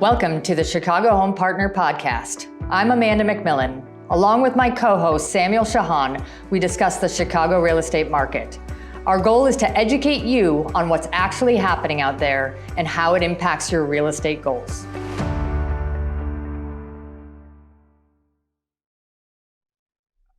Welcome to the Chicago Home Partner Podcast. I'm Amanda McMillan. Along with my co-host Samuel Shahan, we discuss the Chicago real estate market. Our goal is to educate you on what's actually happening out there and how it impacts your real estate goals.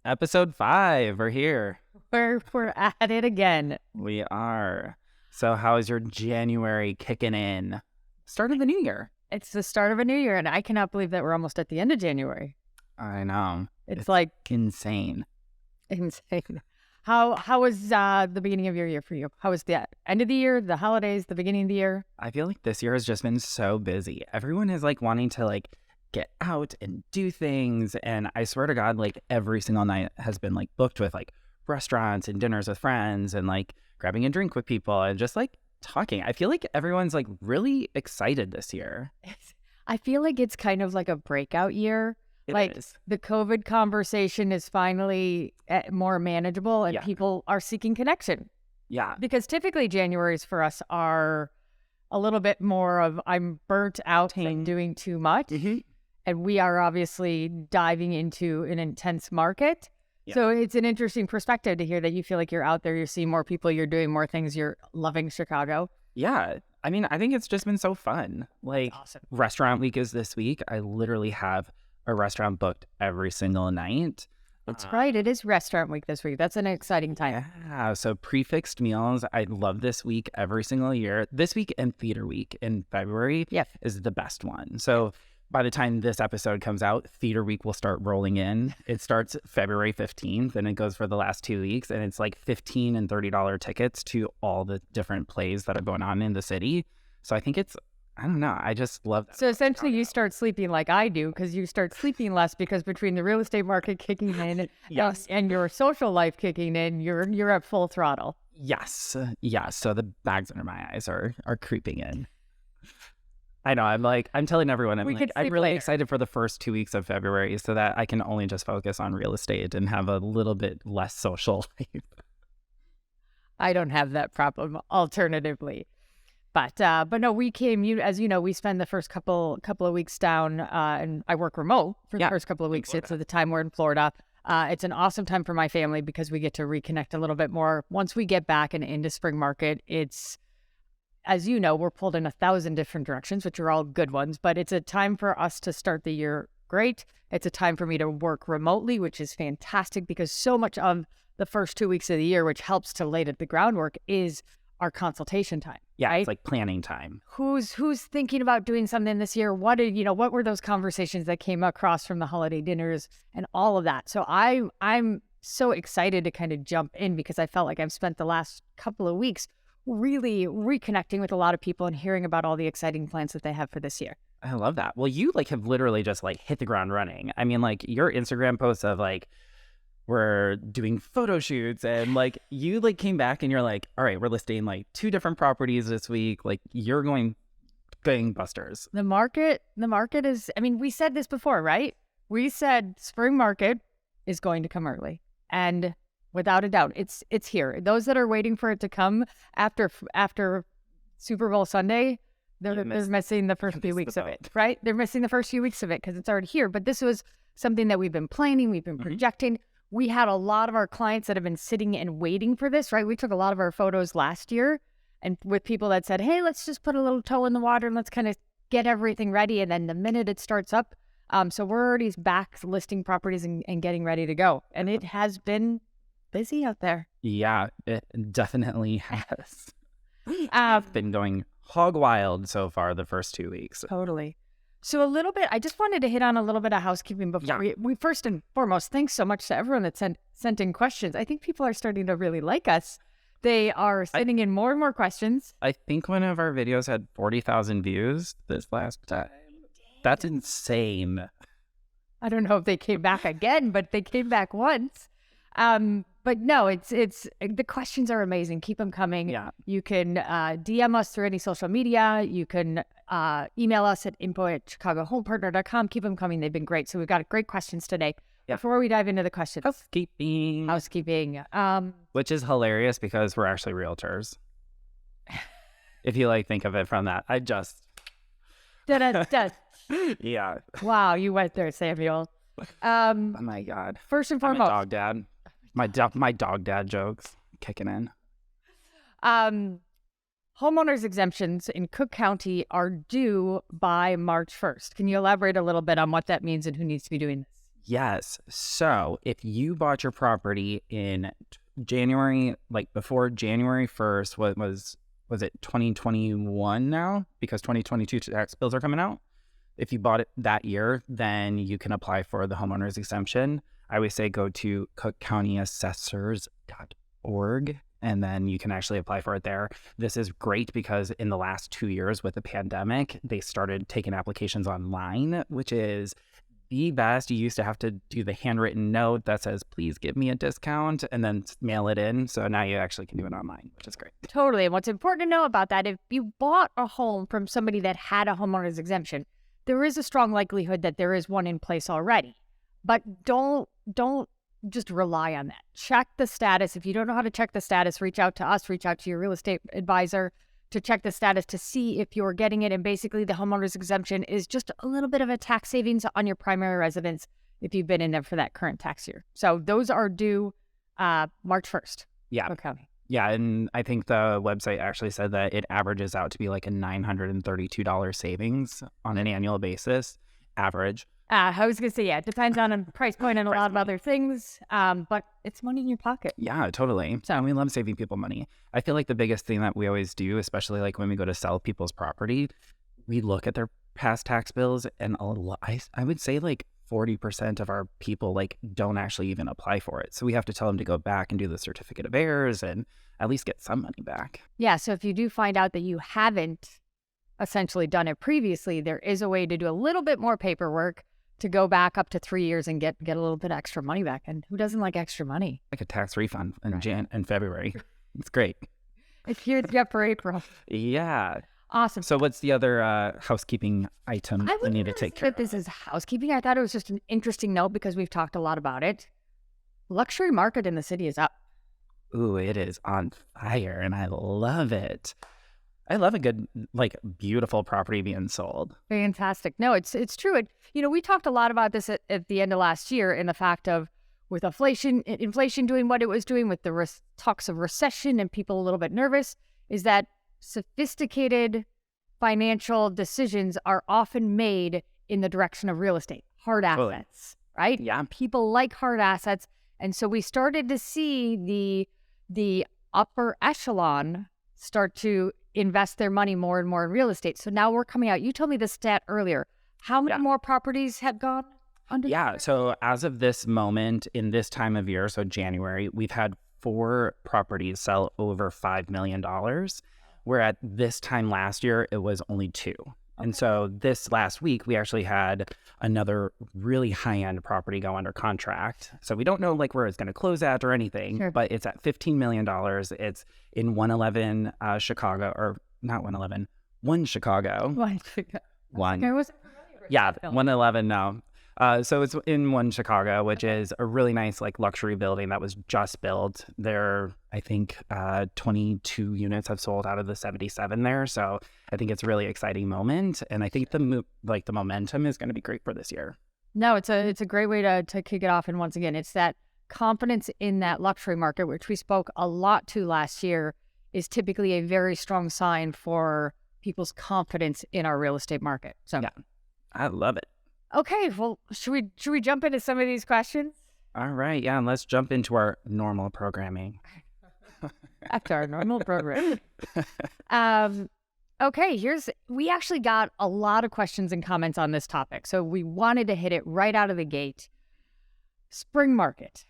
Episode 5, we're here. We're at it again. We are. So how is your January kicking in? Start of the new year. It's the start of a new year, and I cannot believe that we're almost at the end of January. I know. It's like insane. Insane. How was the beginning of your year for you? How was the end of the year, the holidays, the beginning of the year? I feel like this year has just been so busy. Everyone is like wanting to get out and do things. And I swear to God, every single night has been booked with restaurants and dinners with friends and grabbing a drink with people and just talking. I feel like everyone's really excited this year. I feel like it's kind of like a breakout year. It is. The COVID conversation is finally more manageable and people are seeking connection. Yeah. Because typically Januaries for us are a little bit more of I'm burnt out and doing too much. Mm-hmm. And we are obviously diving into an intense market. Yeah. So it's an interesting perspective to hear that you feel like you're out there, you're seeing more people, you're doing more things, you're loving Chicago. Yeah. I mean, I think it's just been so fun. Awesome. Restaurant week is this week. I literally have a restaurant booked every single night. That's right. It is restaurant week this week. That's an exciting time. Yeah. So prefixed meals. I love this week every single year. This week and theater week in February is the best one. So by the time this episode comes out, theater week will start rolling in. It starts February 15th and it goes for the last 2 weeks. And it's $15 and $30 tickets to all the different plays that are going on in the city. So I think I don't know. I just love that. So essentially you start sleeping like I do because you start sleeping less because between the real estate market kicking in and your social life kicking in, you're at full throttle. Yes. Yeah. So the bags under my eyes are creeping in. I know. I'm telling everyone, I'm really excited for the first 2 weeks of February so that I can only just focus on real estate and have a little bit less social life. I don't have that problem alternatively. But no, we came, as you know, we spend the first couple of weeks down and I work remote for the first couple of weeks. It's the time we're in Florida. It's an awesome time for my family because we get to reconnect a little bit more. Once we get back and into spring market, it's, as you know, we're pulled in 1,000 different directions, which are all good ones, but it's a time for us to start the year great. It's a time for me to work remotely, which is fantastic because so much of the first 2 weeks of the year, which helps to lay the groundwork, is our consultation time. Yeah, right? It's planning time. Who's thinking about doing something this year? What were those conversations that came across from the holiday dinners and all of that? So I'm so excited to kind of jump in because I felt like I've spent the last couple of weeks really reconnecting with a lot of people and hearing about all the exciting plans that they have for this year. I love that. Well, you have literally just hit the ground running. I mean, your Instagram posts of we're doing photo shoots and you came back and you're all right, we're listing 2 different properties this week. You're going gangbusters. The market is, I mean, we said this before, right? We said spring market is going to come early. And without a doubt, it's here. Those that are waiting for it to come after Super Bowl Sunday, they're missing the first few weeks of it, right? They're missing the first few weeks of it because it's already here. But this was something that we've been planning, we've been projecting. We had a lot of our clients that have been sitting and waiting for this, right? We took a lot of our photos last year and with people that said, hey, let's just put a little toe in the water and let's kind of get everything ready. And then the minute it starts up, so we're already back listing properties and getting ready to go. And it has been busy out there. Yeah, it definitely has. I've been going hog wild so far the first 2 weeks. Totally. So a little bit, I just wanted to hit on a little bit of housekeeping before we first and foremost, thanks so much to everyone that sent in questions. I think people are starting to really like us. They are sending in more and more questions. I think one of our videos had 40,000 views this last time. That's insane. I don't know if they came back again, but they came back once. But no, it's the questions are amazing. Keep them coming. Yeah. You can DM us through any social media. You can email us at info@chicagohomepartner.com. Keep them coming. They've been great. So we've got great questions today. Yeah. Before we dive into the questions. Housekeeping. Which is hilarious because we're actually realtors. If you think of it from that. Da-da-da. Yeah. Wow, you went there, Samuel. Oh my God. First and I'm a foremost, dog dad. My dog dad jokes kicking in. homeowners exemptions in Cook County are due by March 1st. Can you elaborate a little bit on what that means and who needs to be doing this? Yes. So if you bought your property in January, like before January 1st, what was it 2021 now? Because 2022 tax bills are coming out. If you bought it that year, then you can apply for the homeowners exemption. I always say go to cookcountyassessors.org and then you can actually apply for it there. This is great because in the last 2 years with the pandemic, they started taking applications online, which is the best. You used to have to do the handwritten note that says, please give me a discount, and then mail it in. So now you actually can do it online, which is great. Totally. And what's important to know about that, if you bought a home from somebody that had a homeowner's exemption, there is a strong likelihood that there is one in place already. But don't just rely on that. Check the status. If you don't know how to check the status, reach out to us, reach out to your real estate advisor to check the status to see if you're getting it. And basically the homeowner's exemption is just a little bit of a tax savings on your primary residence if you've been in there for that current tax year. So those are due March 1st. Yeah. Okay. Yeah, and I think the website actually said that it averages out to be like a $932 savings on an annual basis, average. I was going to say, yeah, it depends on a price point and a lot of other things, but it's money in your pocket. Yeah, totally. So we love saving people money. I feel like the biggest thing that we always do, especially like when we go to sell people's property, we look at their past tax bills, and I would say like 40% of our people like don't actually even apply for it. So we have to tell them to go back and do the certificate of errors and at least get some money back. Yeah, so if you do find out that you haven't essentially done it previously, there is a way to do a little bit more paperwork to go back up to 3 years and get a little bit extra money back. And who doesn't like extra money? Like a tax refund in February. It's great. It's here for April. Yeah. Awesome. So what's the other housekeeping item we need to take care of? This is housekeeping. I thought it was just an interesting note because we've talked a lot about it. Luxury market in the city is up. Ooh, it is on fire and I love it. I love a good, like, beautiful property being sold. Fantastic. No, it's true. We talked a lot about this at the end of last year in the fact of with inflation doing what it was doing with the talks of recession and people a little bit nervous, is that sophisticated financial decisions are often made in the direction of real estate, hard assets, right? Yeah. People like hard assets. And so we started to see the upper echelon start to invest their money more and more in real estate. So now we're coming out. You told me the stat earlier. How many more properties have gone under? Yeah. So as of this moment, in this time of year, so January, we've had 4 properties sell over $5 million, where at this time last year, it was only 2. And so this last week, we actually had another really high-end property go under contract. So we don't know like where it's going to close at or anything, but it's at $15 million. It's in 111 Chicago, or not 111, 1 Chicago. 1 Chicago. One. I wasn't familiar with Yeah, that film. 111 now. So it's in 1 Chicago, which is a really nice like luxury building that was just built. There, I think 22 units have sold out of the 77 there. So I think it's a really exciting moment. And I think the momentum is going to be great for this year. No, it's a great way to kick it off. And once again, it's that confidence in that luxury market, which we spoke a lot to last year, is typically a very strong sign for people's confidence in our real estate market. So yeah, I love it. Okay, well, should we jump into some of these questions? All right, yeah, and let's jump into our normal programming. Back to our normal program. Okay, we actually got a lot of questions and comments on this topic, so we wanted to hit it right out of the gate. Spring market.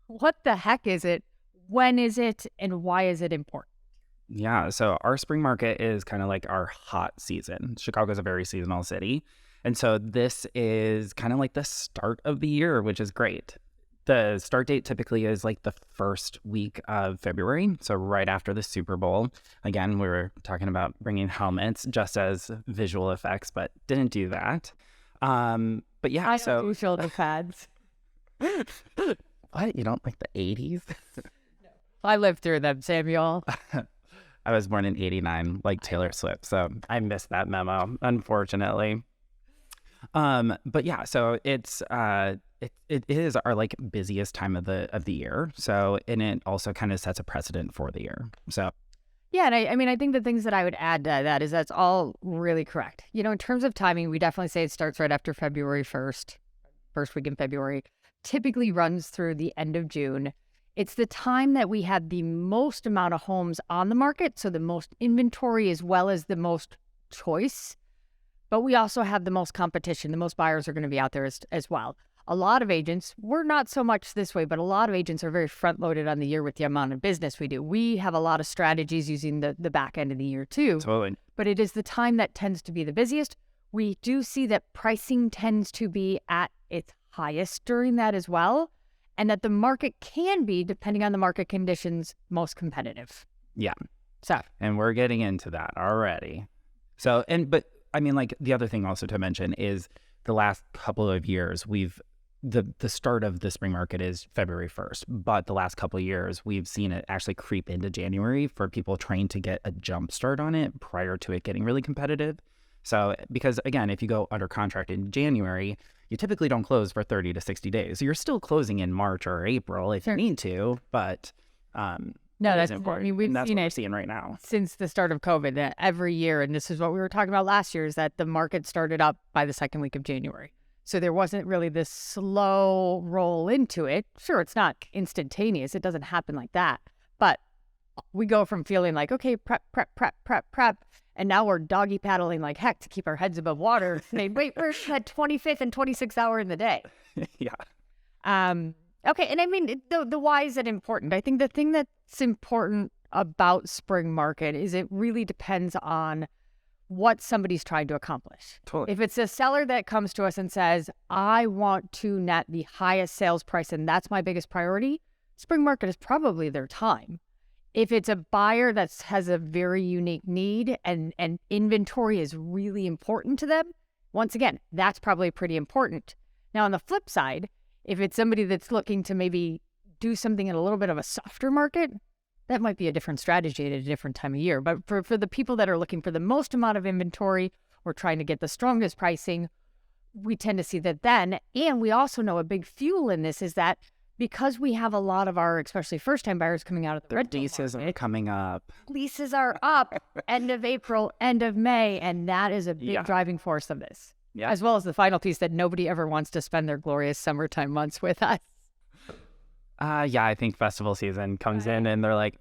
What the heck is it? When is it? And why is it important? Yeah, so our spring market is kind of like our hot season. Chicago's a very seasonal city. And so this is kind of like the start of the year, which is great. The start date typically is like the first week of February, so right after the Super Bowl. Again, we were talking about bringing helmets just as visual effects, but didn't do that. But yeah, I don't do shoulder pads. What? You don't like the 80s? No. I lived through them, Samuel. I was born in '89, like Taylor Swift, so I missed that memo, unfortunately. But yeah, so it is our like busiest time of the year. So, and it also kind of sets a precedent for the year. So yeah, and I mean, I think the things that I would add to that is that's all really correct. You know, in terms of timing, we definitely say it starts right after February 1st, first week in February, typically runs through the end of June. It's the time that we have the most amount of homes on the market, so the most inventory as well as the most choice. But we also have the most competition. The most buyers are going to be out there as well. A lot of agents, we're not so much this way, but a lot of agents are very front-loaded on the year with the amount of business we do. We have a lot of strategies using the back end of the year too. Totally. But it is the time that tends to be the busiest. We do see that pricing tends to be at its highest during that as well, and that the market can be, depending on the market conditions, most competitive. Yeah. So, and we're getting into that already. So, but I mean, like the other thing also to mention is the last couple of years, the start of the spring market is February 1st, but the last couple of years, we've seen it actually creep into January for people trying to get a jump start on it prior to it getting really competitive. So, because again, if you go under contract in January, you typically don't close for 30 to 60 days. So you're still closing in March or April if you need to, but no, that's important. I mean, we've that's seen what we're it seeing right now since the start of COVID. That every year, and this is what we were talking about last year, is that the market started up by the second week of January. So there wasn't really this slow roll into it. Sure, it's not instantaneous. It doesn't happen like that. But we go from feeling like, okay, prep, and now we're doggy paddling like heck to keep our heads above water. Wait, where's that 25th and 26th hour in the day? Yeah. Okay, and I mean, the why is it important? I think the thing that's important about spring market is it really depends on what somebody's trying to accomplish. Totally. If it's a seller that comes to us and says, I want to net the highest sales price and that's my biggest priority, spring market is probably their time. If it's a buyer that has a very unique need and inventory is really important to them, once again, that's probably pretty important. Now, on the flip side, if it's somebody that's looking to maybe do something in a little bit of a softer market, that might be a different strategy at a different time of year. But for the people that are looking for the most amount of inventory or trying to get the strongest pricing, we tend to see that then. And we also know a big fuel in this is that because we have a lot of our, especially first-time buyers coming out of the rental leases market, are coming up. Leases are up end of April, end of May, and that is a big driving force of this. Yeah. As well as the final piece that nobody ever wants to spend their glorious summertime months with us. Yeah, I think festival season comes in and they're like,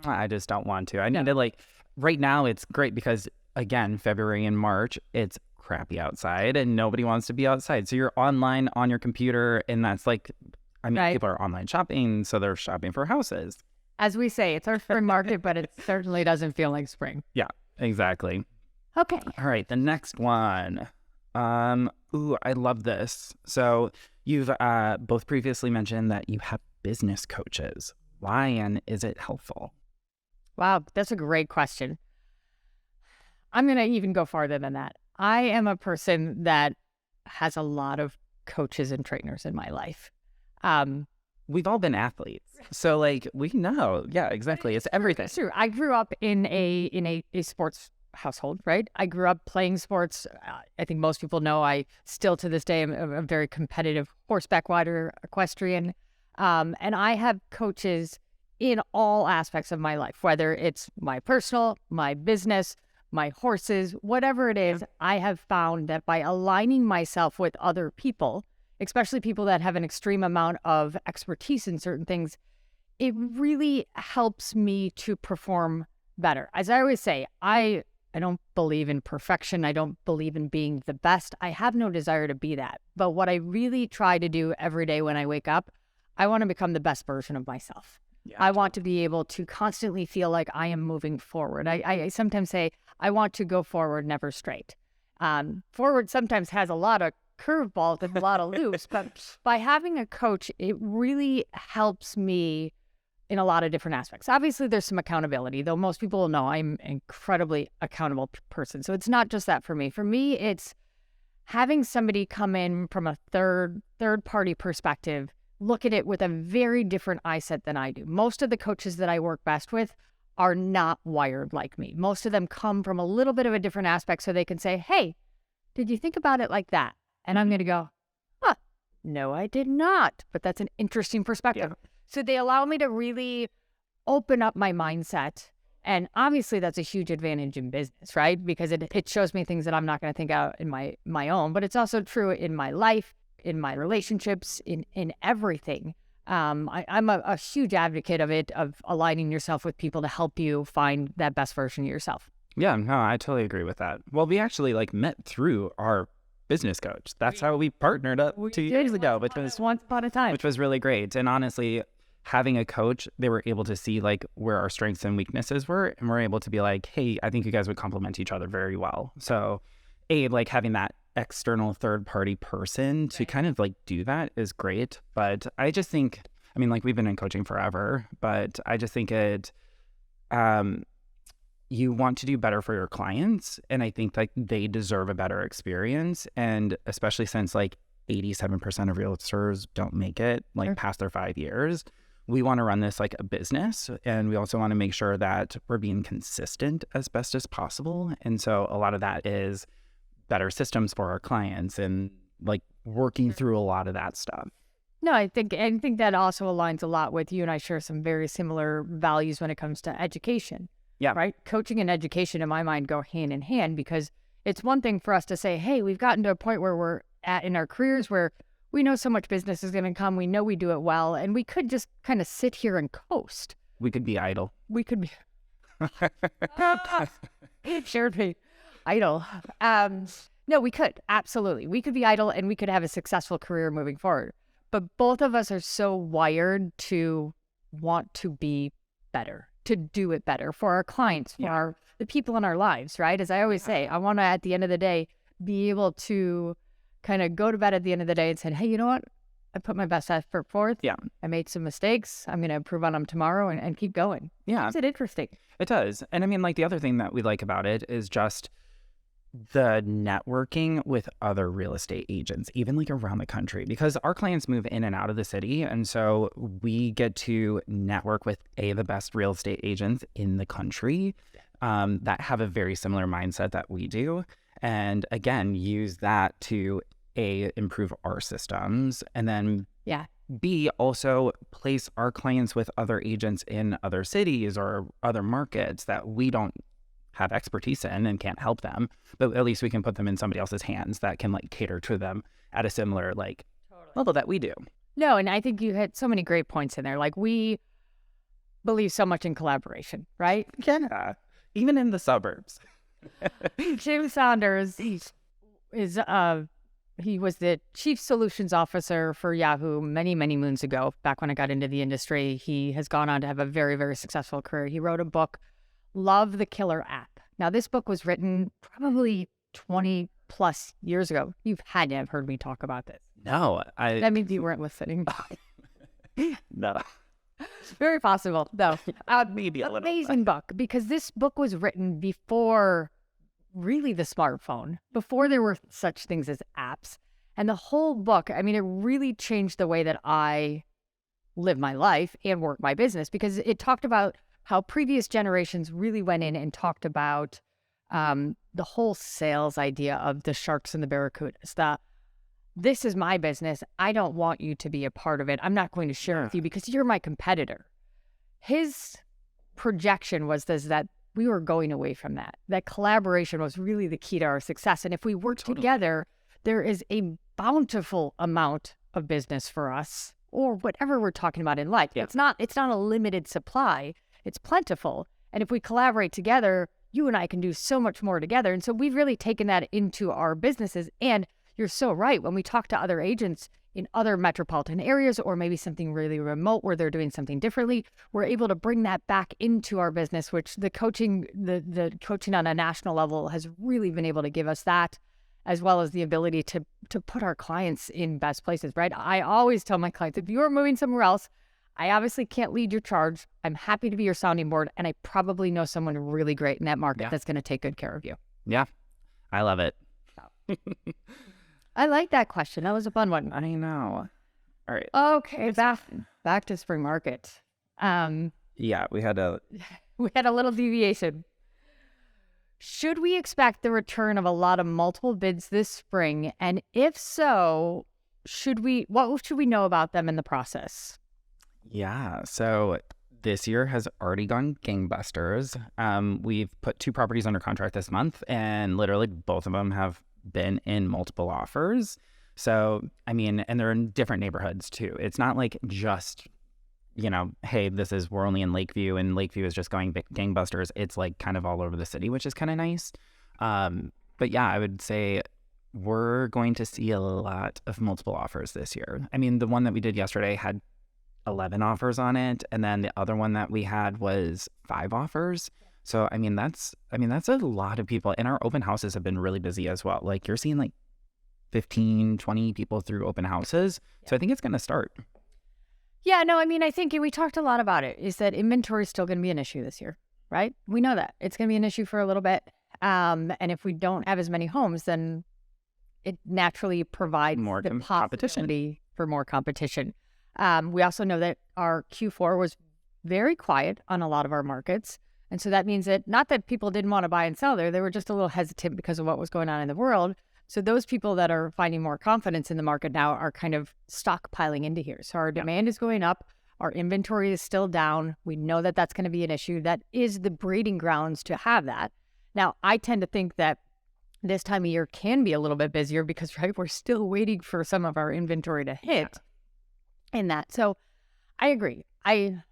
I just don't want to. I need to like, right now it's great because again, February and March, it's crappy outside and nobody wants to be outside. So you're online on your computer and that's like, I mean, people are online shopping, so they're shopping for houses. As we say, it's our spring market, but it certainly doesn't feel like spring. Yeah, exactly. Okay. All right, the next one. Ooh, I love this. So you've both previously mentioned that you have business coaches. Why and is it helpful? Wow, that's a great question. I'm going to even go farther than that. I am a person that has a lot of coaches and trainers in my life. We've all been athletes, so like we know. Yeah, exactly. It's everything. It's true. I grew up in a sports household, right? I grew up playing sports. I think most people know I still to this day am a very competitive horseback rider, equestrian, and I have coaches in all aspects of my life, whether it's my personal, my business, my horses, whatever it is. I have found that by aligning myself with other people, especially people that have an extreme amount of expertise in certain things, it really helps me to perform better. As I always say, I don't believe in perfection. I don't believe in being the best. I have no desire to be that. But what I really try to do every day when I wake up, I want to become the best version of myself. Yeah. I want to be able to constantly feel like I am moving forward. I sometimes say, I want to go forward, never straight. Forward sometimes has a lot of curveballs and a lot of loops, but by having a coach, it really helps me in a lot of different aspects. Obviously, there's some accountability, though most people will know I'm an incredibly accountable person. So it's not just that for me. For me, it's having somebody come in from a third party perspective, look at it with a very different eye set than I do. Most of the coaches that I work best with are not wired like me. Most of them come from a little bit of a different aspect, so they can say, hey, did you think about it like that? And I'm going to go, huh, no, I did not. But that's an interesting perspective. Yeah. So they allow me to really open up my mindset. And obviously that's a huge advantage in business, right? Because it shows me things that I'm not going to think out in my own, but it's also true in my life, in my relationships, in everything. I'm a huge advocate of it, of aligning yourself with people to help you find that best version of yourself. Yeah, no, I totally agree with that. Well, we actually met through our business coach. That's how we partnered up 2 years ago, which was once upon a time, which was really great. And honestly, having a coach, they were able to see where our strengths and weaknesses were, and we're able to be like, hey, I think you guys would complement each other very well. So having that external third-party person to kind of do that is great. But I just think, we've been in coaching forever, but I just think you want to do better for your clients, and I think they deserve a better experience. And especially since 87% of realtors don't make it past their 5 years, we want to run this like a business, and we also want to make sure that we're being consistent as best as possible. And so a lot of that is better systems for our clients and working through a lot of that stuff. No, I think that also aligns a lot with you and I share some very similar values when it comes to education. Yeah. Right? Coaching and education, in my mind, go hand in hand, because it's one thing for us to say, hey, we've gotten to a point where we're at in our careers where we know so much business is going to come. We know we do it well, and we could just kind of sit here and coast. We could be idle. We could be. It shared me. Idle. No, we could. Absolutely. We could be idle and we could have a successful career moving forward. But both of us are so wired to want to be better, to do it better for our clients, for the people in our lives, right? As I always say, I want to, at the end of the day, be able to kind of go to bed at the end of the day and say, hey, you know what? I put my best effort forth. Yeah. I made some mistakes. I'm going to improve on them tomorrow and keep going. Yeah. Is it interesting? It does. And the other thing that we like about it is just the networking with other real estate agents, even around the country, because our clients move in and out of the city. And so we get to network with the best real estate agents in the country that have a very similar mindset that we do. And again, use that to improve our systems, and then B, also place our clients with other agents in other cities or other markets that we don't have expertise in and can't help them, but at least we can put them in somebody else's hands that can cater to them at a similar level that we do. No, and I think you hit so many great points in there. We believe so much in collaboration, right? Yeah, even in the suburbs. Jim Saunders, he was the chief solutions officer for Yahoo many, many moons ago, back when I got into the industry. He has gone on to have a very, very successful career. He wrote a book, Love the Killer App. Now, this book was written probably 20 plus years ago. You've had to have heard me talk about this. No. That means you weren't listening. No. Very possible. No. Maybe a little. Amazing book, because this book was written before really the smartphone, before there were such things as apps. And the whole book, it really changed the way that I live my life and work my business, because it talked about how previous generations really went in and talked about the whole sales idea of the sharks and the barracudas. This is my business. I don't want you to be a part of it. I'm not going to share with you because you're my competitor. His projection was that we were going away from that. That collaboration was really the key to our success. And if we work together, there is a bountiful amount of business for us, or whatever we're talking about in life. Yeah. It's not a limited supply. It's plentiful. And if we collaborate together, you and I can do so much more together. And so we've really taken that into our businesses. And you're so right. When we talk to other agents in other metropolitan areas, or maybe something really remote where they're doing something differently, we're able to bring that back into our business, which the coaching on a national level has really been able to give us that, as well as the ability to put our clients in best places, right? I always tell my clients, if you're moving somewhere else, I obviously can't lead your charge. I'm happy to be your sounding board, and I probably know someone really great in that market that's going to take good care of you. Yeah, I love it. I like that question. That was a fun one. I know. All right. Okay, back to spring market. Yeah, we had We had a little deviation. Should we expect the return of a lot of multiple bids this spring? And if so, what should we know about them in the process? Yeah, so this year has already gone gangbusters. We've put 2 properties under contract this month, and literally both of them have been in multiple offers. So, I mean, and they're in different neighborhoods too. It's not like just, hey, we're only in Lakeview and Lakeview is just going gangbusters. It's like kind of all over the city, which is kind of nice. But yeah, I would say we're going to see a lot of multiple offers this year. I mean, the one that we did yesterday had 11 offers on it, and then the other one that we had was 5 offers. So I mean that's a lot of people, and our open houses have been really busy as well. Like you're seeing like 15, 20 people through open houses. Yeah. So I think it's going to start. Yeah, no, I mean, I think we talked a lot about it, is that inventory is still going to be an issue this year, right? We know that it's going to be an issue for a little bit. And if we don't have as many homes, then it naturally provides more the competition for more competition. We also know that our Q4 was very quiet on a lot of our markets. And so that means that not that people didn't want to buy and sell there, they were just a little hesitant because of what was going on in the world. So those people that are finding more confidence in the market now are kind of stockpiling into here. So our demand is going up. Our inventory is still down. We know that that's going to be an issue. That is the breeding grounds to have that. Now, I tend to think that this time of year can be a little bit busier because, right, we're still waiting for some of our inventory to hit in that. So I agree. And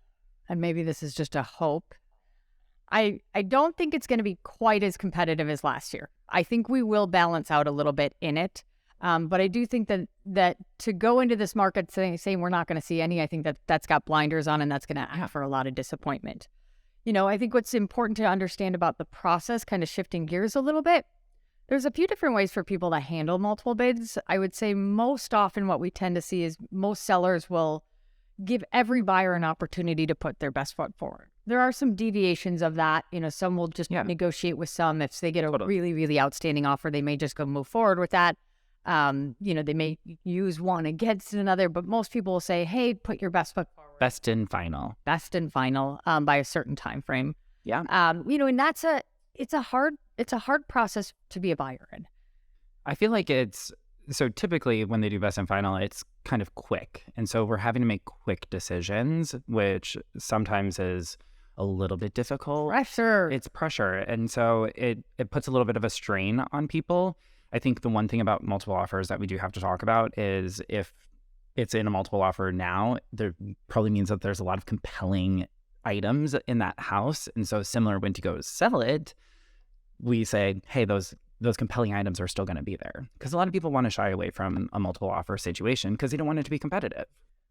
maybe this is just a hope. I don't think it's going to be quite as competitive as last year. I think we will balance out a little bit in it. But I do think that to go into this market saying we're not going to see any, I think that's got blinders on, and that's going to act for a lot of disappointment. I think what's important to understand about the process, kind of shifting gears a little bit, there's a few different ways for people to handle multiple bids. I would say most often what we tend to see is most sellers will give every buyer an opportunity to put their best foot forward. There are some deviations of that. Some will just negotiate with some. If they get a really, really outstanding offer, they may just go move forward with that. They may use one against another, but most people will say, hey, put your best foot forward. Best and final by a certain time frame. Yeah. And it's a hard process to be a buyer in. I feel like so typically when they do best and final, it's kind of quick. And so we're having to make quick decisions, which sometimes is a little bit difficult. Pressure. It's pressure. And so it puts a little bit of a strain on people. I think the one thing about multiple offers that we do have to talk about is if it's in a multiple offer now, there probably means that there's a lot of compelling items in that house. And so similar when to go sell it, we say, hey, those compelling items are still going to be there. Because a lot of people want to shy away from a multiple offer situation because they don't want it to be competitive.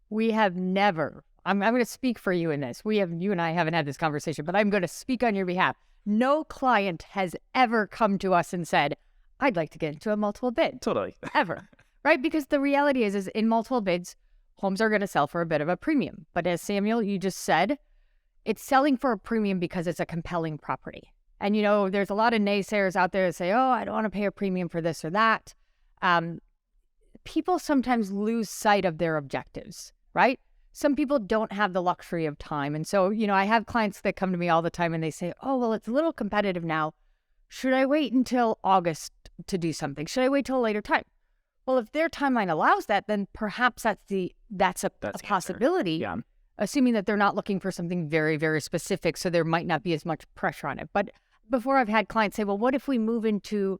We have never, I'm going to speak for you in this. You and I haven't had this conversation, but I'm going to speak on your behalf. No client has ever come to us and said, I'd like to get into a multiple bid. Totally. Ever. Right? Because the reality is in multiple bids, homes are going to sell for a bit of a premium. But as Samuel, you just said, it's selling for a premium because it's a compelling property. And, there's a lot of naysayers out there that say, oh, I don't want to pay a premium for this or that. People sometimes lose sight of their objectives, right? Some people don't have the luxury of time. And so, I have clients that come to me all the time and they say, oh, well, it's a little competitive now. Should I wait until August to do something? Should I wait till a later time? Well, if their timeline allows that, then perhaps that's a possibility. Yeah. Assuming that they're not looking for something very, very specific, so there might not be as much pressure on it. But before I've had clients say, well, what if we move into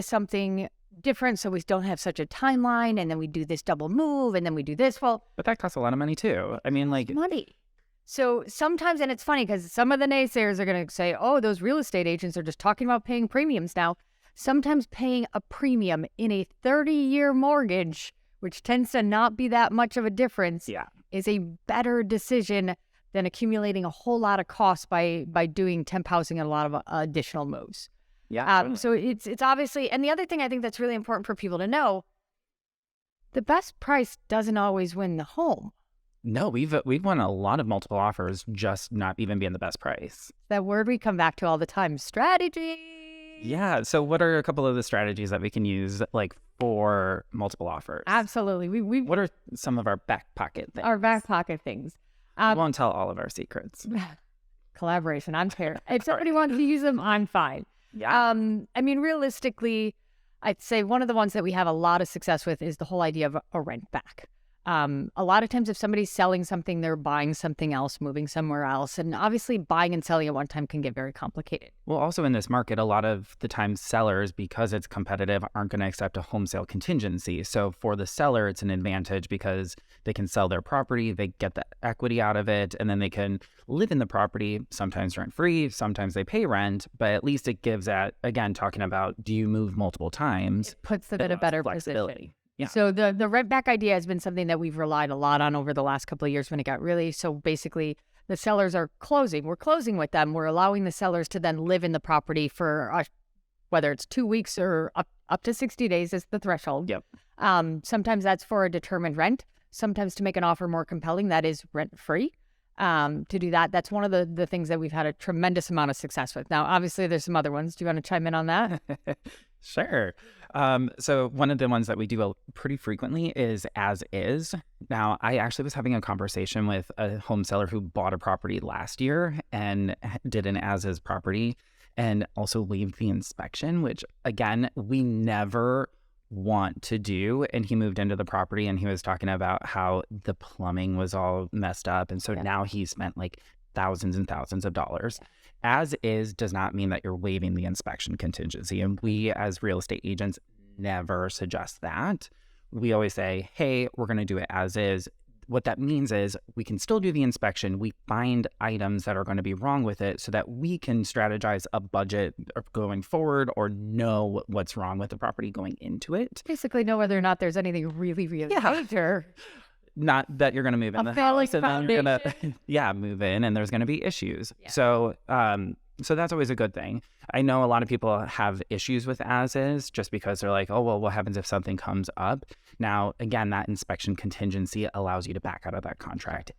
something different so we don't have such a timeline, and then we do this double move, and then we do this? Well, but that costs a lot of money too. I mean, like money. So sometimes, and it's funny because some of the naysayers are going to say, oh, those real estate agents are just talking about paying premiums now. Sometimes paying a premium in a 30-year mortgage, which tends to not be that much of a difference, is a better decision than accumulating a whole lot of costs by doing temp housing and a lot of additional moves. Yeah. So it's obviously, and the other thing I think that's really important for people to know, the best price doesn't always win the home. No, we've won a lot of multiple offers, just not even being the best price. That word we come back to all the time, strategy. Yeah. So what are a couple of the strategies that we can use for multiple offers? Absolutely. What are some of our back pocket things? Our back pocket things. We won't tell all of our secrets. collaboration. I'm fair. If somebody wants to use them, I'm fine. Yeah. I mean, realistically, I'd say one of the ones that we have a lot of success with is the whole idea of a rent back. A lot of times if somebody's selling something, they're buying something else, moving somewhere else. And obviously buying and selling at one time can get very complicated. Well, also in this market, a lot of the time sellers, because it's competitive, aren't going to accept a home sale contingency. So for the seller, it's an advantage because they can sell their property, they get the equity out of it, and then they can live in the property, sometimes rent-free, sometimes they pay rent, but at least it gives that, again, talking about do you move multiple times? It puts them in a better position. Yeah. So the rent back idea has been something that we've relied a lot on over the last couple of years when it got really, so basically the sellers are closing. We're closing with them. We're allowing the sellers to then live in the property for whether it's 2 weeks or up to 60 days is the threshold. Yep. Sometimes that's for a determined rent. Sometimes to make an offer more compelling, that is rent-free. To do that, that's one of the things that we've had a tremendous amount of success with. Now, obviously, there's some other ones. Do you want to chime in on that? Sure. So one of the ones that we do pretty frequently is as is. Now, I actually was having a conversation with a home seller who bought a property last year and did an as is property and also waived the inspection, which again, we never want to do. And he moved into the property and he was talking about how the plumbing was all messed up. And so now he spent like thousands and thousands of dollars. As is does not mean that you're waiving the inspection contingency. And we as real estate agents never suggest that. We always say, hey, we're going to do it as is. What that means is we can still do the inspection. We find items that are going to be wrong with it so that we can strategize a budget going forward or know what's wrong with the property going into it. Basically know whether or not there's anything really major. Not that you're going to move in the house and then you're going to move in and there's going to be issues. Yeah. So that's always a good thing. I know a lot of people have issues with as is just because they're like, oh, well, what happens if something comes up? Now, again, that inspection contingency allows you to back out of that contract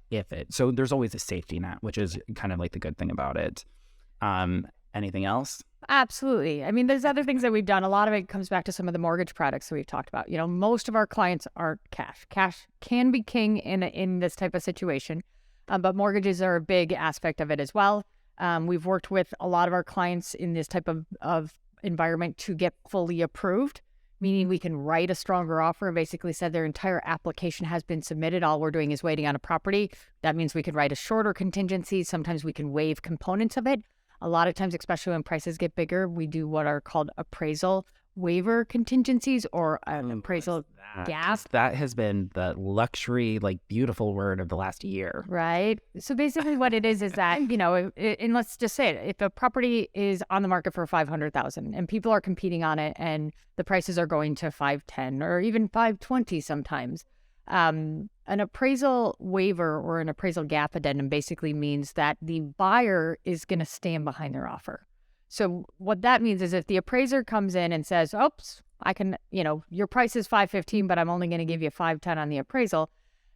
so there's always a safety net, which is kind of like the good thing about it. Anything else? Absolutely. I mean, there's other things that we've done. A lot of it comes back to some of the mortgage products that we've talked about. You know, most of our clients aren't cash. Cash can be king in this type of situation, but mortgages are a big aspect of it as well. We've worked with a lot of our clients in this type of environment to get fully approved, meaning we can write a stronger offer and basically said their entire application has been submitted. All we're doing is waiting on a property. That means we could write a shorter contingency. Sometimes we can waive components of it. A lot of times, especially when prices get bigger, we do what are called appraisal waiver contingencies or an appraisal gap. That has been the luxury, like beautiful word of the last year. Right. So basically what it is that, you know, and let's just say it, if a property is on the market for $500,000 and people are competing on it and the prices are going to $510 or even $520 sometimes, an appraisal waiver or an appraisal gap addendum basically means that the buyer is going to stand behind their offer. So what that means is if the appraiser comes in and says, oops, I can, you know, your price is $515, but I'm only going to give you $510 on the appraisal,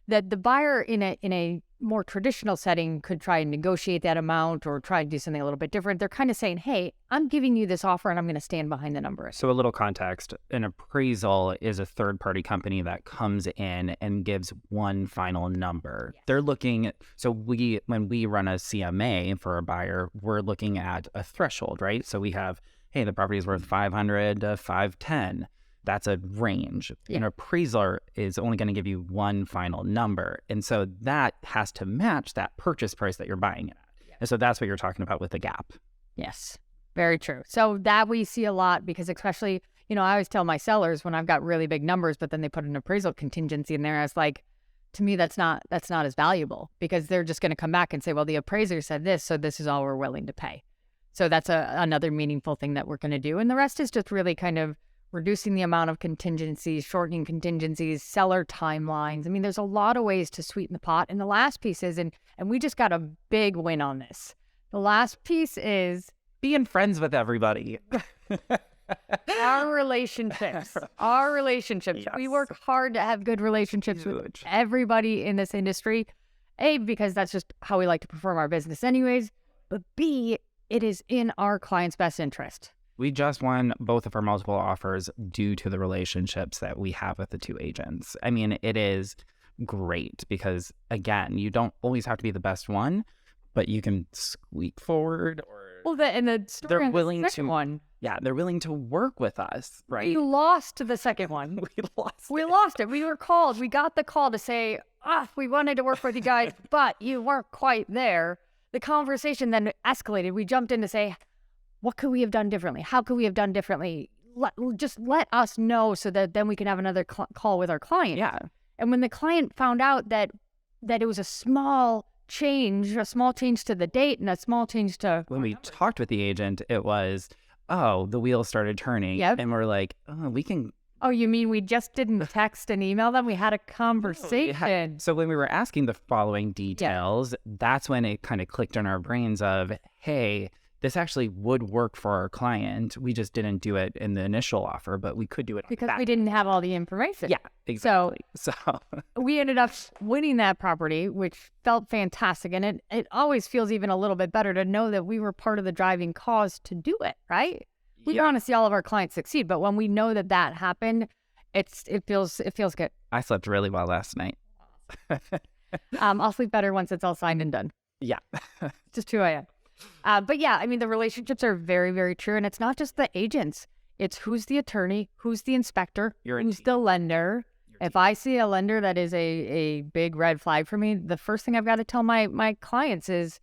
that the buyer in a more traditional setting could try and negotiate that amount or try and do something a little bit different. They're kind of saying, hey, I'm giving you this offer and I'm going to stand behind the number. So a little context, an appraisal is a third-party company that comes in and gives one final number. Yes. They're looking, so when we run a CMA for a buyer, we're looking at a threshold, right? So we have, hey, the property is worth $500 to $510. That's a range. Yeah. An appraiser is only going to give you one final number. And so that has to match that purchase price that you're buying it at. Yeah. And so that's what you're talking about with the gap. Yes, very true. So that we see a lot because especially, you know, I always tell my sellers when I've got really big numbers, but then they put an appraisal contingency in there, I was like, to me, that's not as valuable because they're just going to come back and say, well, the appraiser said this, so this is all we're willing to pay. So that's another meaningful thing that we're going to do. And the rest is just really kind of reducing the amount of contingencies, shortening contingencies, seller timelines. I mean, there's a lot of ways to sweeten the pot. And the last piece is, and we just got a big win on this. The last piece is being friends with everybody. Our relationships. Yes. We work hard to have good relationships with everybody in this industry. A, because that's just how we like to perform our business anyways. But B, it is in our client's best interest. We just won both of our multiple offers due to the relationships that we have with the two agents. I mean, it is great because, again, you don't always have to be the best one, but you can squeak forward or and the story they're on willing the to second one. Yeah, they're willing to work with us, right? We lost the second one. We lost it. We were called. We got the call to say, we wanted to work with you guys, but you weren't quite there. The conversation then escalated. We jumped in to say, what could we have done differently? How could we have done differently? Just let us know so that then we can have another call with our client. Yeah. And when the client found out that it was a small change to the date and a small change to... When we talked with the agent, it was, the wheels started turning. Yep. And we're like, we can... Oh, you mean we just didn't text and email them? We had a conversation. So when we were asking the following details, that's when it kind of clicked in our brains of, hey, this actually would work for our client. We just didn't do it in the initial offer, but we could do it because we didn't have all the information. Yeah, exactly. So we ended up winning that property, which felt fantastic. And it always feels even a little bit better to know that we were part of the driving cause to do it, right? We want to see all of our clients succeed, but when we know that happened, it feels good. I slept really well last night. I'll sleep better once it's all signed and done. Yeah. Just who I am. But yeah, I mean, the relationships are very, very true. And it's not just the agents. It's who's the attorney, who's the inspector, who's the lender. If I see a lender that is a big red flag for me, the first thing I've got to tell my clients is,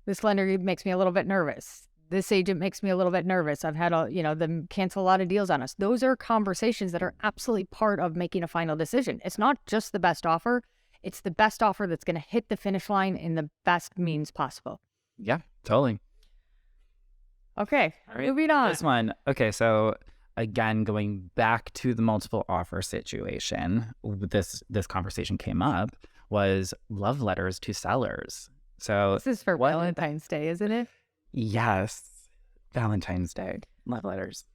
this lender makes me a little bit nervous. This agent makes me a little bit nervous. I've had them cancel a lot of deals on us. Those are conversations that are absolutely part of making a final decision. It's not just the best offer. It's the best offer that's going to hit the finish line in the best means possible. Yeah, totally. Okay, all right. Moving on. This one. Okay, so again, going back to the multiple offer situation, this conversation came up was love letters to sellers. So this is for Valentine's Day, isn't it? Yes, Valentine's Day, love letters.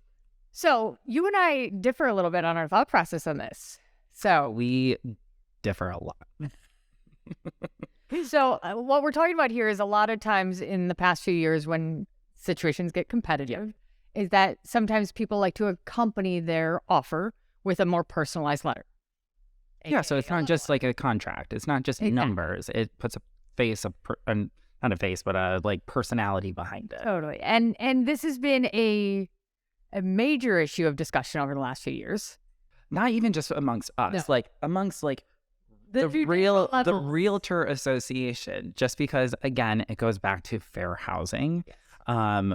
So you and I differ a little bit on our thought process on this. So we differ a lot. So what we're talking about here is a lot of times in the past few years when situations get competitive, is that sometimes people like to accompany their offer with a more personalized letter. Yeah, so it's not just like a contract. It's not just numbers. It puts a face, not a face, but a like personality behind it. Totally. And this has been a major issue of discussion over the last few years. Not even just amongst us, like amongst like the realtor association, just because again, it goes back to fair housing,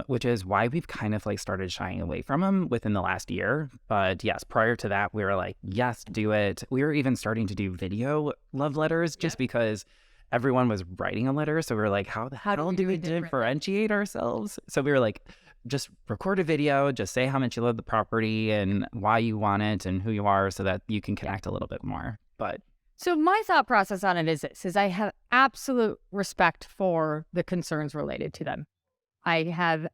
which is why we've kind of like started shying away from them within the last year. But yes, prior to that, we were like, yes, do it. We were even starting to do video love letters just because everyone was writing a letter. So we were like, how the hell do we differentiate ourselves? So we were like, just record a video, just say how much you love the property and why you want it and who you are so that you can connect a little bit more. But so my thought process on it is this, is I have absolute respect for the concerns related to them. I have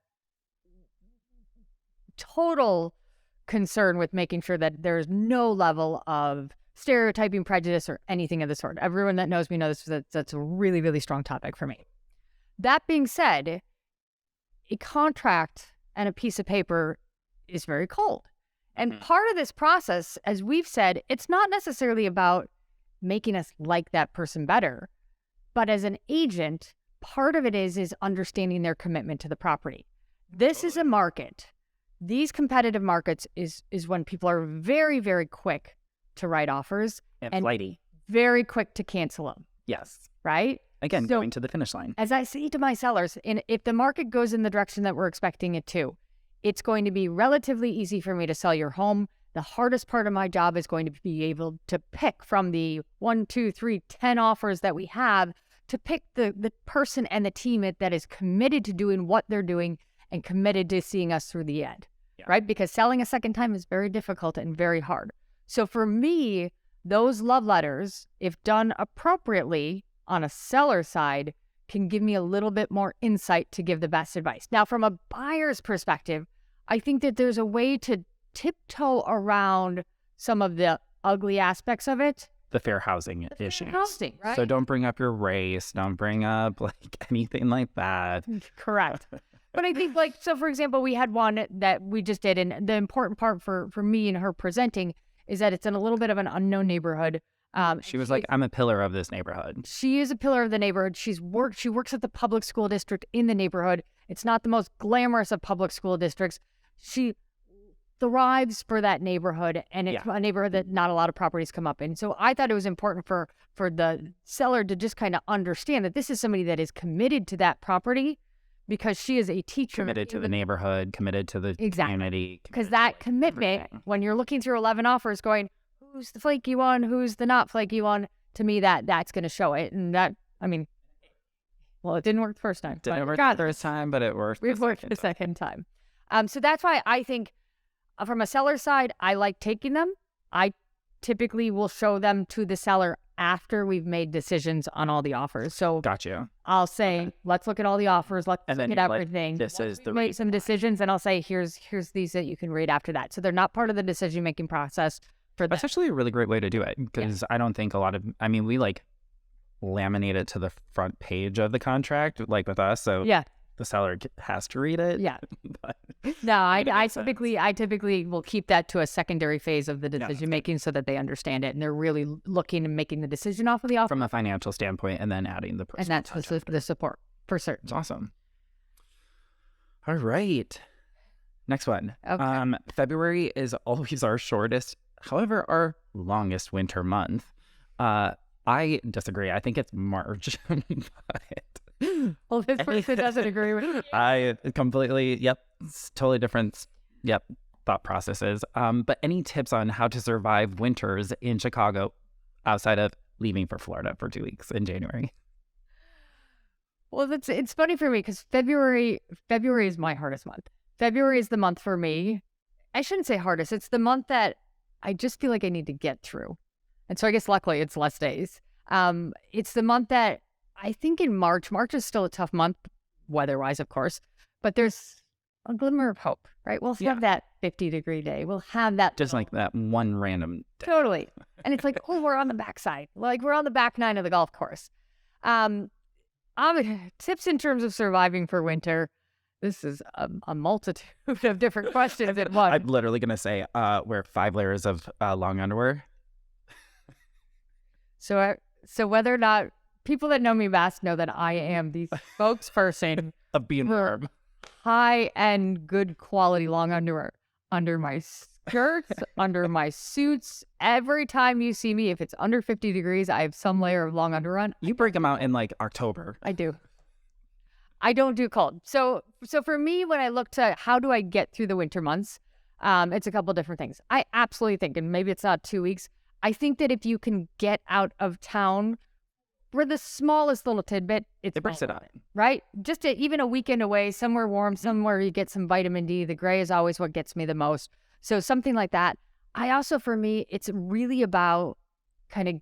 total concern with making sure that there's no level of stereotyping, prejudice, or anything of the sort. Everyone that knows me knows that's a really, really strong topic for me. That being said, a contract and a piece of paper is very cold. And part of this process, as we've said, it's not necessarily about making us like that person better. But as an agent, part of it is understanding their commitment to the property. This is a market. These competitive markets is when people are very, very quick to write offers and flighty, very quick to cancel them. Yes. Right? Again, going to the finish line. As I say to my sellers, if the market goes in the direction that we're expecting it to, it's going to be relatively easy for me to sell your home. The hardest part of my job is going to be able to pick from the 1, 2, 3, 10 offers that we have to pick the person and the team that is committed to doing what they're doing and committed to seeing us through the end, right? Because selling a second time is very difficult and very hard. So for me, those love letters, if done appropriately on a seller side, can give me a little bit more insight to give the best advice. Now, from a buyer's perspective, I think that there's a way to tiptoe around some of the ugly aspects of it. The fair housing issues. Housing, right? So don't bring up your race. Don't bring up like anything like that. Correct. But I think so for example, we had one that we just did. And the important part for me and her presenting is that it's in a little bit of an unknown neighborhood. She was like, I'm a pillar of this neighborhood. She is a pillar of the neighborhood. She works at the public school district in the neighborhood. It's not the most glamorous of public school districts. She thrives for that neighborhood, and it's a neighborhood that not a lot of properties come up in. So I thought it was important for the seller to just kind of understand that this is somebody that is committed to that property, because she is a teacher. Committed to the neighborhood, committed to the community. Because that commitment, when you're looking through 11 offers going, who's the flaky one, who's the not flaky one, to me that's going to show it. And that, I mean, well, it didn't work the first time. Didn't work the first time, but it worked. It worked the second time. So that's why I think from a seller side, I like taking them. I typically will show them to the seller after we've made decisions on all the offers. So got you. I'll say, let's look at all the offers. Let's look at everything. This is the make some decisions, and I'll say, here's these that you can read after that. So they're not part of the decision making process. That's actually a really great way to do it, because I don't think we like laminate it to the front page of the contract, like with us. So the seller has to read it. Yeah. No, I typically will keep that to a secondary phase of the decision making, so that they understand it and they're really looking and making the decision off of the offer from a financial standpoint, and then adding the personal and that's the support for certain. It's awesome. All right. Next one. Okay. February is always our shortest, however, our longest winter month. I disagree. I think it's March. Well, this person doesn't agree with me. I completely, it's totally different, thought processes. But any tips on how to survive winters in Chicago outside of leaving for Florida for 2 weeks in January? Well, it's funny for me, because February is my hardest month. February is the month for me. I shouldn't say hardest. It's the month that I just feel like I need to get through. And so I guess luckily it's less days. It's the month that I think in March is still a tough month, weather-wise, of course, but there's a glimmer of hope, right? We'll have that 50-degree day. We'll have that. Just like that one random day. Totally. And it's like, oh, we're on the backside. Like we're on the back nine of the golf course. Tips in terms of surviving for winter. This is a multitude of different questions at once. I'm literally going to say wear 5 layers of long underwear. So whether or not people that know me best know that I am the spokesperson of being warm. High-end, good quality long underwear under my skirts, under my suits. Every time you see me, if it's under 50 degrees, I have some layer of long underwear on. You break them out in like October. I do. I don't do cold. So for me, when I look to how do I get through the winter months, it's a couple different things. I absolutely think, and maybe it's not 2 weeks, I think that if you can get out of town for the smallest little tidbit, it breaks it up. Right? Just even a weekend away, somewhere warm, somewhere you get some vitamin D. The gray is always what gets me the most. So something like that. I also, for me, it's really about kind of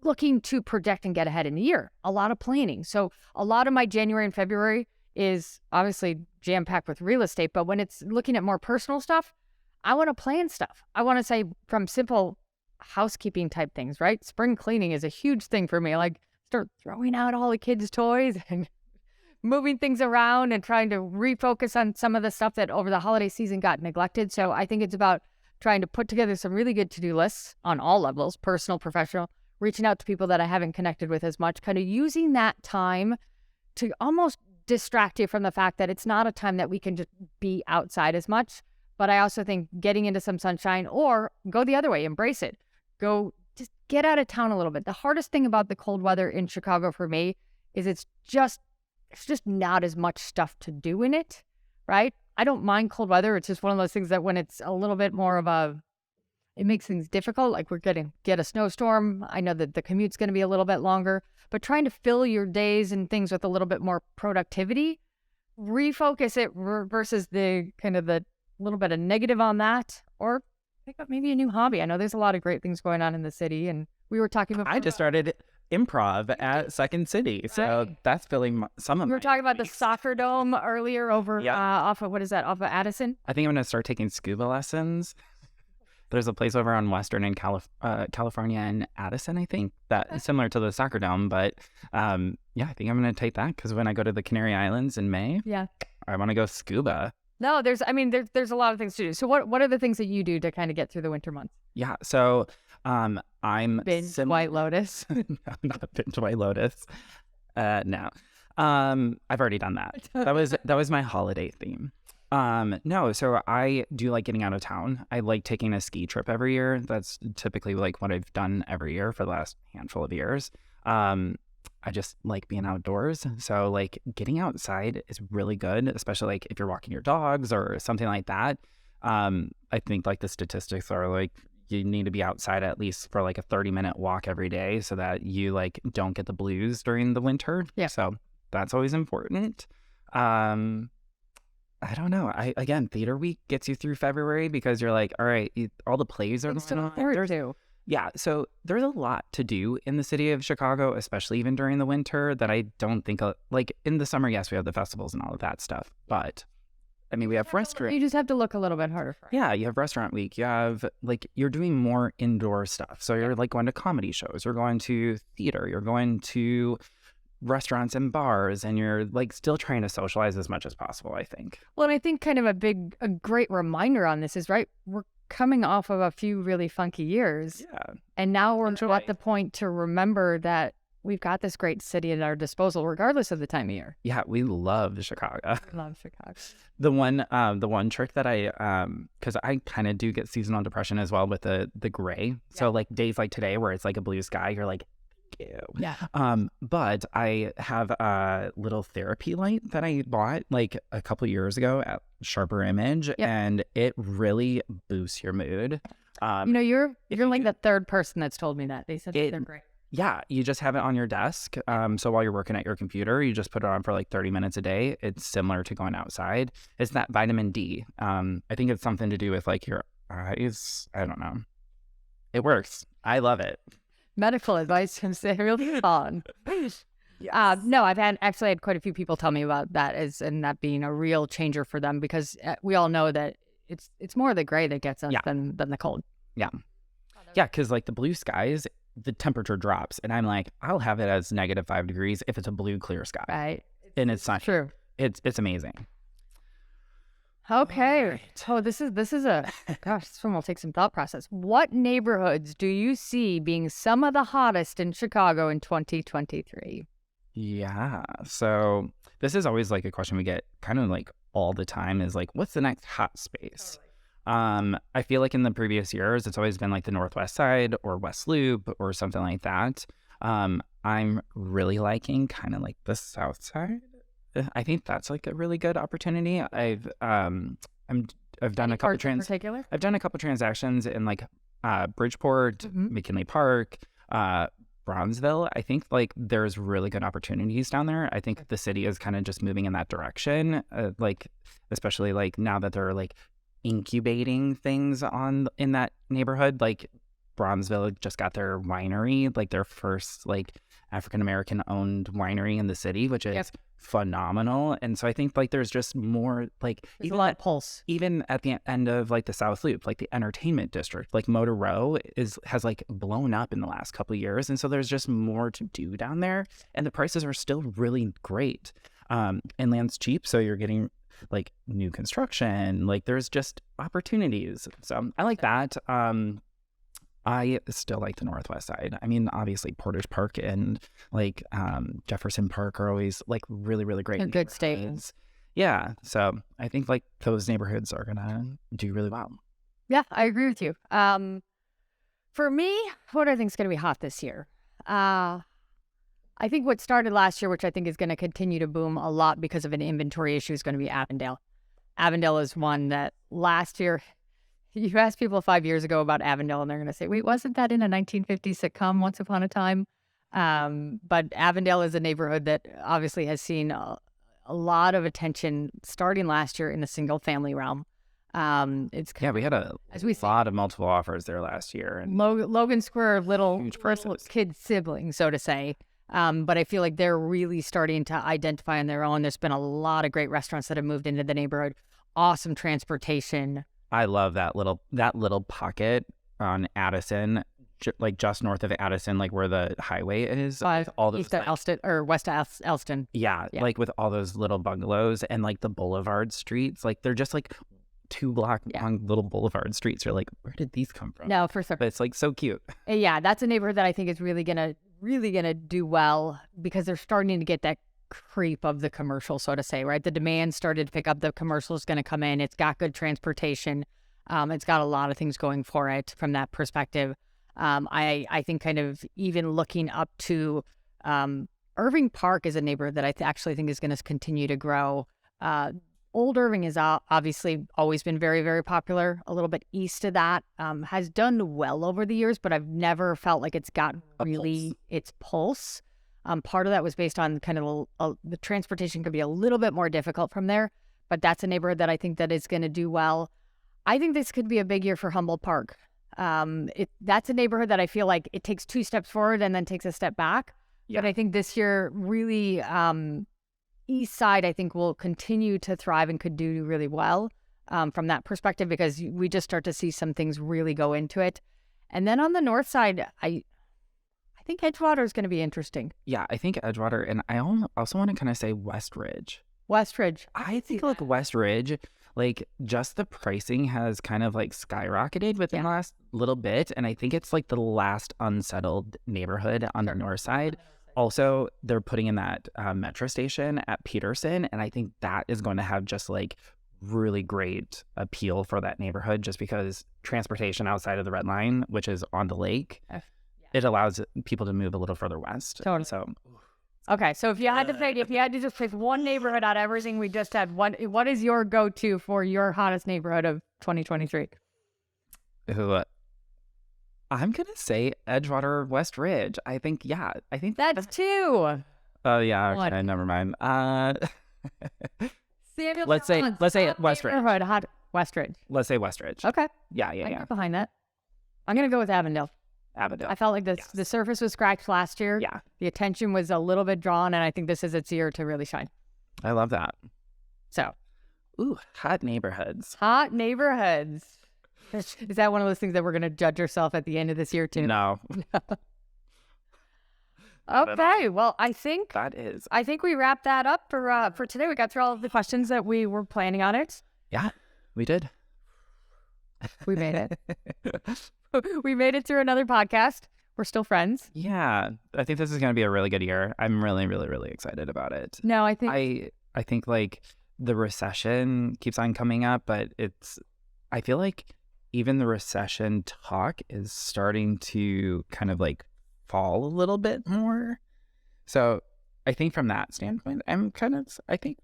looking to project and get ahead in the year. A lot of planning. So a lot of my January and February is obviously jam-packed with real estate, but when it's looking at more personal stuff, I want to plan stuff. I want to say from simple housekeeping type things, right? Spring cleaning is a huge thing for me. Like start throwing out all the kids' toys and moving things around and trying to refocus on some of the stuff that over the holiday season got neglected. So I think it's about trying to put together some really good to-do lists on all levels, personal, professional, reaching out to people that I haven't connected with as much, kind of using that time to almost distract you from the fact that it's not a time that we can just be outside as much. But I also think getting into some sunshine, or go the other way, embrace it. Go just get out of town a little bit. The hardest thing about the cold weather in Chicago for me is it's just not as much stuff to do in it, right? I don't mind cold weather. It's just one of those things that when it's a little bit more of it makes things difficult. Like we're getting a snowstorm. I know that the commute's going to be a little bit longer, but trying to fill your days and things with a little bit more productivity, refocus it versus the kind of the little bit of negative on that, or pick up maybe a new hobby. I know there's a lot of great things going on in the city, and we were talking about. I just started improv at Second City, so that's filling some of. We were talking about the soccer dome earlier over off of off of Addison. I think I'm going to start taking scuba lessons. There's a place over on Western and California and Addison, I think, that is similar to the soccer dome. But I think I'm going to take that because when I go to the Canary Islands in May, I want to go scuba. No, there's a lot of things to do. So what are the things that you do to kind of get through the winter months? Yeah, so I'm Binge White Lotus. No, not binge White Lotus. No. I've already done that. That was my holiday theme. No, so I do like getting out of town. I like taking a ski trip every year. That's typically like what I've done every year for the last handful of years. I just like being outdoors. So like getting outside is really good, especially like if you're walking your dogs or something like that. I think like the statistics are like you need to be outside at least for like a 30-minute walk every day so that you like don't get the blues during the winter. Yeah. So that's always important. I don't know. Again, theater week gets you through February because you're like, all right, all the plays are going on. Yeah, so there's a lot to do in the city of Chicago, especially even during the winter, that I don't think, like in the summer, yes, we have the festivals and all of that stuff. But, I mean, we have restaurant. You just have to look a little bit harder for it. Yeah, you have restaurant week. You have, like, you're doing more indoor stuff. So you're, like, going to comedy shows. You're going to theater. You're going to restaurants and bars. And you're, like, still trying to socialize as much as possible, I think. Well, and I think kind of a great reminder on this is, right, we're coming off of a few really funky years. Yeah. And now we're at the point to remember that we've got this great city at our disposal, regardless of the time of year. Yeah, we love Chicago. Love Chicago. The one trick that because I kind of do get seasonal depression as well with the gray. Yeah. So like days like today where it's like a blue sky, you're like, ew. Yeah. But I have a little therapy light that I bought like a couple years ago at Sharper Image, and it really boosts your mood. You're like the third person that's told me that. They said they're great. Yeah, you just have it on your desk. So while you're working at your computer, you just put it on for like 30 minutes a day. It's similar to going outside. It's that vitamin D. I think it's something to do with like your eyes. I don't know. It works. I love it. Medical advice can say really fun. Yes. No, I've had quite a few people tell me about that and that being a real changer for them because we all know that it's more the gray that gets us than the cold. Yeah. Yeah, because like the blue skies, the temperature drops and I'm like, I'll have it as -5 degrees if it's a blue clear sky. Right. And it's not true. It's amazing. Okay. Right. Oh, this is a gosh, this one will take some thought process. What neighborhoods do you see being some of the hottest in Chicago in 2023? Yeah. So this is always like a question we get kind of like all the time is like, what's the next hot space? Totally. I feel like in the previous years, it's always been like the Northwest Side or West Loop or something like that. I'm really liking kind of like the South Side. I think that's like a really good opportunity. I've done a couple I've done a couple transactions in like Bridgeport, McKinley Park, Bronzeville. I think like there's really good opportunities down there. I think the city is kind of just moving in that direction. Like especially like now that they're like incubating things in that neighborhood. Like Bronzeville just got their winery, like their first like African-American owned winery in the city, which is phenomenal. And so I think like there's just more like there's a lot of pulse. Even at the end of like the South Loop, like the entertainment district, like Motor Row has like blown up in the last couple of years. And so there's just more to do down there. And the prices are still really great. And land's cheap, so you're getting like new construction. Like there's just opportunities. So I like that. I still like the Northwest Side. I mean, obviously Porter's Park and like Jefferson Park are always like really, really great. And good stations. Yeah. So I think like those neighborhoods are going to do really well. Yeah, I agree with you. For me, what I think is going to be hot this year? I think what started last year, which I think is going to continue to boom a lot because of an inventory issue, is going to be Avondale. Avondale is one that last year... You ask people 5 years ago about Avondale, and they're going to say, wait, wasn't that in a 1950s sitcom Once Upon a Time? But Avondale is a neighborhood that obviously has seen a lot of attention starting last year in the single-family realm. We had a lot of multiple offers there last year. And Logan Square, little kid sibling, so to say. But I feel like they're really starting to identify on their own. There's been a lot of great restaurants that have moved into the neighborhood. Awesome transportation. I love that little pocket on Addison, like just north of Addison, like where the highway is. All those East of Elston or West of Elston. Yeah, like with all those little bungalows and like the boulevard streets, like they're just like 2 block long little boulevard streets. You're like, where did these come from? No, for sure. But it's like so cute. Yeah, that's a neighborhood that I think is really gonna do well because they're starting to get that creep of the commercial, so to say, right? The demand started to pick up. The commercial is going to come in. It's got good transportation. It's got a lot of things going for it from that perspective. I think kind of even looking up to Irving Park is a neighborhood that I actually think is going to continue to grow. Old Irving has obviously always been very, very popular. A little bit east of that has done well over the years, but I've never felt like it's got really its pulse. Part of that was based on kind of the transportation could be a little bit more difficult from there, but that's a neighborhood that I think that is going to do well. I think this could be a big year for Humboldt Park. That's a neighborhood that I feel like it takes 2 steps forward and then takes a step back. Yeah. But I think this year really East Side, I think, will continue to thrive and could do really well from that perspective because we just start to see some things really go into it. And then on the North Side, I think Edgewater is going to be interesting. Yeah, I think Edgewater, and I also want to kind of say West Ridge. I think like West Ridge, like just the pricing has kind of like skyrocketed within the last little bit. And I think it's like the last unsettled neighborhood on the North Side. Also, they're putting in that metro station at Peterson. And I think that is going to have just like really great appeal for that neighborhood just because transportation outside of the Red Line, which is on the lake, it allows people to move a little further west. Totally. So, okay, so if you had to just pick one neighborhood out of everything we just had, what is your go-to for your hottest neighborhood of 2023? I'm gonna say Edgewater, West Ridge. I think that's 2. Oh yeah, okay, never mind. Let's say West Ridge. Hot West Ridge. Let's say West Ridge. Okay. Yeah. I get behind that. I'm gonna go with Avondale. I felt like the surface was scratched last year. Yeah. The attention was a little bit drawn, and I think this is its year to really shine. I love that. So. Hot neighborhoods. Is that one of those things that we're going to judge ourselves at the end of this year, too? No. Okay. Well, I think we wrapped that up for today. We got through all of the questions that we were planning on it. Yeah, we did. We made it. We made it through another podcast. We're still friends. Yeah. I think this is going to be a really good year. I'm really, really, really excited about it. No, I think like the recession keeps on coming up, but I feel like even the recession talk is starting to kind of like fall a little bit more. So I think from that standpoint, I think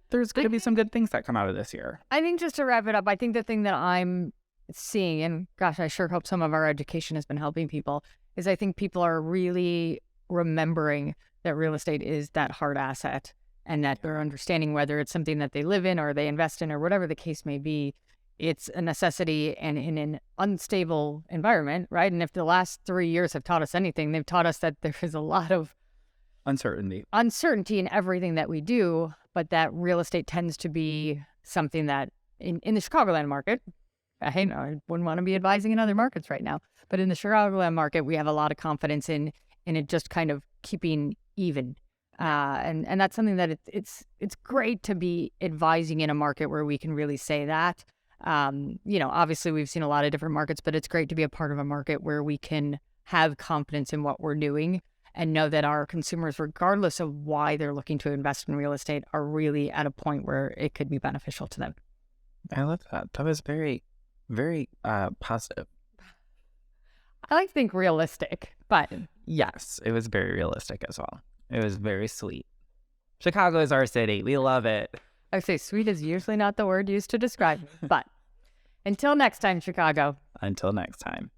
there's going to be some good things that come out of this year. I think just to wrap it up, I think the thing that I'm seeing, and gosh, I sure hope some of our education has been helping people, is I think people are really remembering that real estate is that hard asset and that they're understanding whether it's something that they live in or they invest in or whatever the case may be. It's a necessity and in an unstable environment, right? And if the last 3 years have taught us anything, they've taught us that there is a lot of uncertainty in everything that we do, but that real estate tends to be something that in the Chicagoland market, I wouldn't want to be advising in other markets right now, but in the Chicagoland market, we have a lot of confidence in it just kind of keeping even. And that's something that it's great to be advising in a market where we can really say that. Obviously we've seen a lot of different markets, but it's great to be a part of a market where we can have confidence in what we're doing and know that our consumers, regardless of why they're looking to invest in real estate, are really at a point where it could be beneficial to them. I love that. That was very, very positive. I like to think realistic, but yes, it was very realistic as well. It was very sweet. Chicago is our city. We love it. I would say sweet is usually not the word used to describe me, but until next time, Chicago. Until next time.